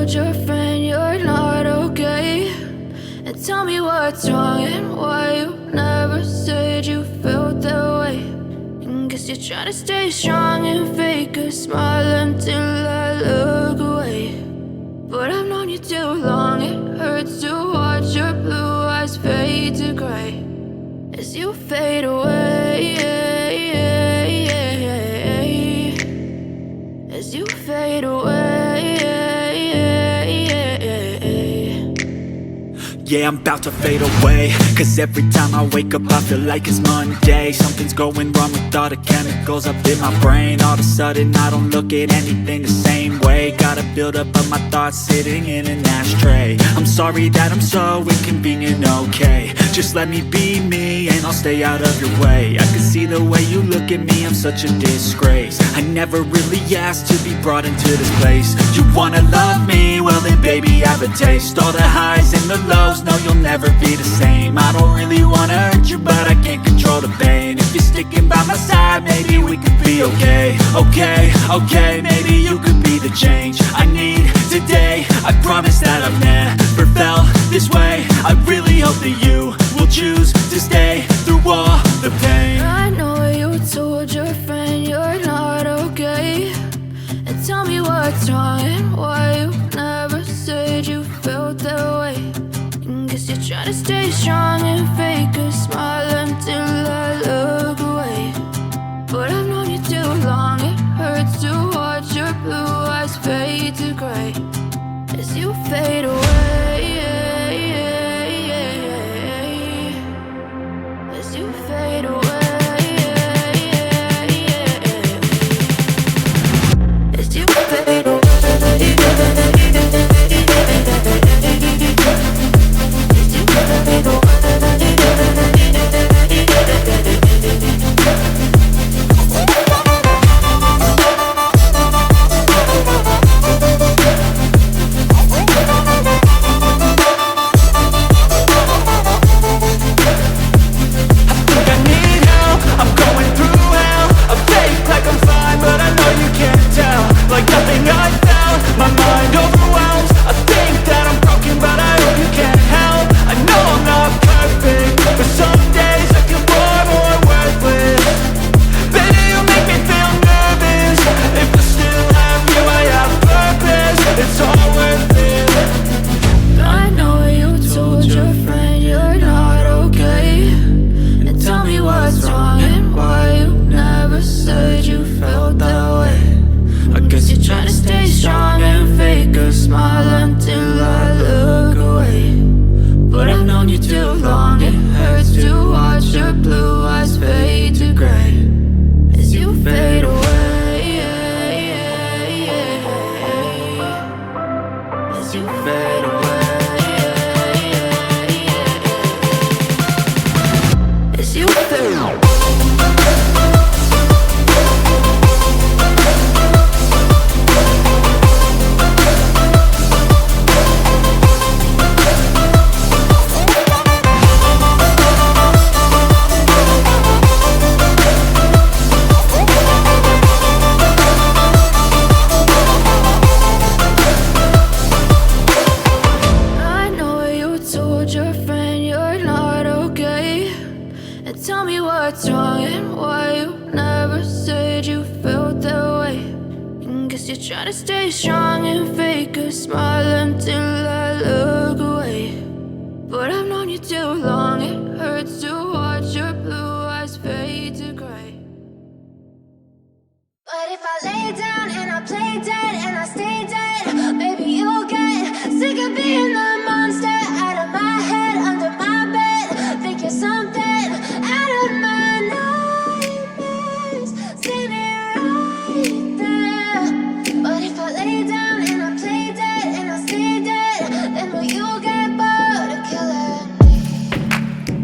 told your friend you're not okay? And tell me what's wrong and why you never said you felt that way. And guess you're trying to stay strong and fake a smile until I look away. But I've known you too long, it hurts to watch your blue eyes fade to gray as you fade away, as you fade away. Yeah, I'm about to fade away, cause every time I wake up I feel like it's Monday. Something's going wrong with all the chemicals up in my brain. All of a sudden I don't look at anything the same way. Got a build-up of my thoughts sitting in an ashtray. I'm sorry that I'm so inconvenient, okay? Just let me be me and I'll stay out of your way. I can see the way you look at me, I'm such a disgrace. I never really asked to be brought into this place. You wanna love me? Well then baby, have a taste. All the highs and the lows, no, you'll never be the same. I don't really wanna hurt you, but I can't control the pain. If you're sticking by my side, maybe we could be okay. Okay, maybe you could be the change I need today. I promise that I've never felt this way. I really hope that you will choose to stay through all the pain. I know you told your friend you're not okay. And tell me what's wrong and why you never said you felt that way. Guess you're trying to stay strong and fake a smile until I look away. But I've known you too long, it hurts to watch your blue eyes fade to gray as you fade away, as you fade away, as you fade away.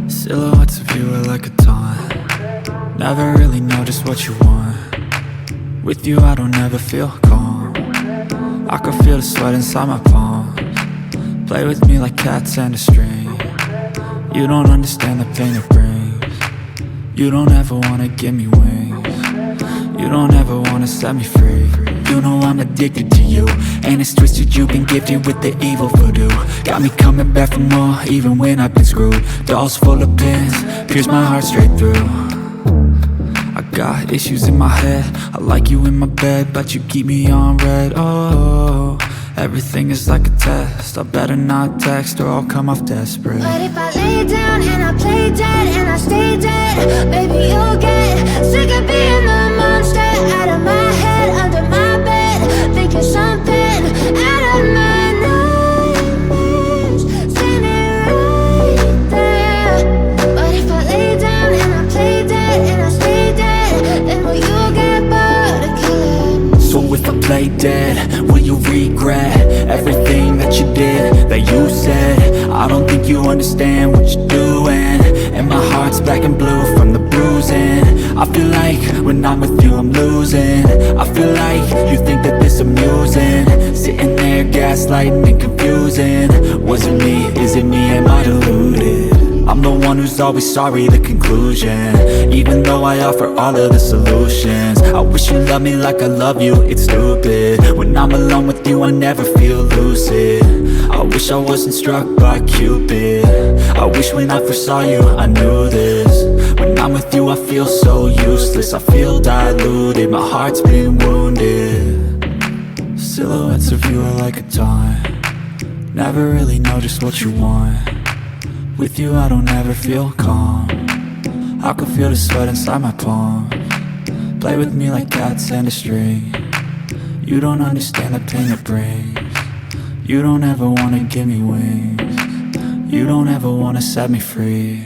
Silhouettes of you are like a taunt. Never really know just what you want. With you I don't ever feel calm. I can feel the sweat inside my palms. Play with me like cats and a string. You don't understand the pain it brings. You don't ever wanna give me wings. You don't ever wanna set me free. You know I'm addicted to you, and it's twisted, you've been gifted with the evil voodoo. Got me coming back for more, even when I've been screwed. Dolls full of pins, pierce my heart straight through. I got issues in my head, I like you in my bed, but you keep me on red. Oh, everything is like a test, I better not text or I'll come off desperate. But if I lay down and I play dead and I stay dead, baby, you'll get sick of being the monster out of my head, under my bed, thinking something out of my nightmares, standing right there. But if I lay down and I play dead and I stay dead, then will you get bored of killing? So if I play dead, will you regret everything that you did, that you said? I don't think you understand what you're doing, and my heart's black and blue from the bruising. I feel like when I'm with you I'm losing. I feel like you think that this amusing, sitting there gaslighting and confusing. Was it me? Is it me? Am I deluded? I'm the one who's always sorry, the conclusion, even though I offer all of the solutions. I wish you loved me like I love you, it's stupid. When I'm alone with you I never feel lucid. I wish I wasn't struck by Cupid. I wish when I first saw you I knew this. When I'm with you I feel so useless, I feel diluted, my heart's been wounded. Silhouettes of you are like a taunt, never really know just what you want. With you I don't ever feel calm, I can feel the sweat inside my palm. Play with me like cats and a string, you don't understand the pain it brings. You don't ever wanna give me wings, you don't ever wanna set me free.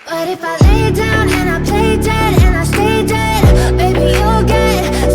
But if I lay down and I play dead and I stay dead, baby, you'll get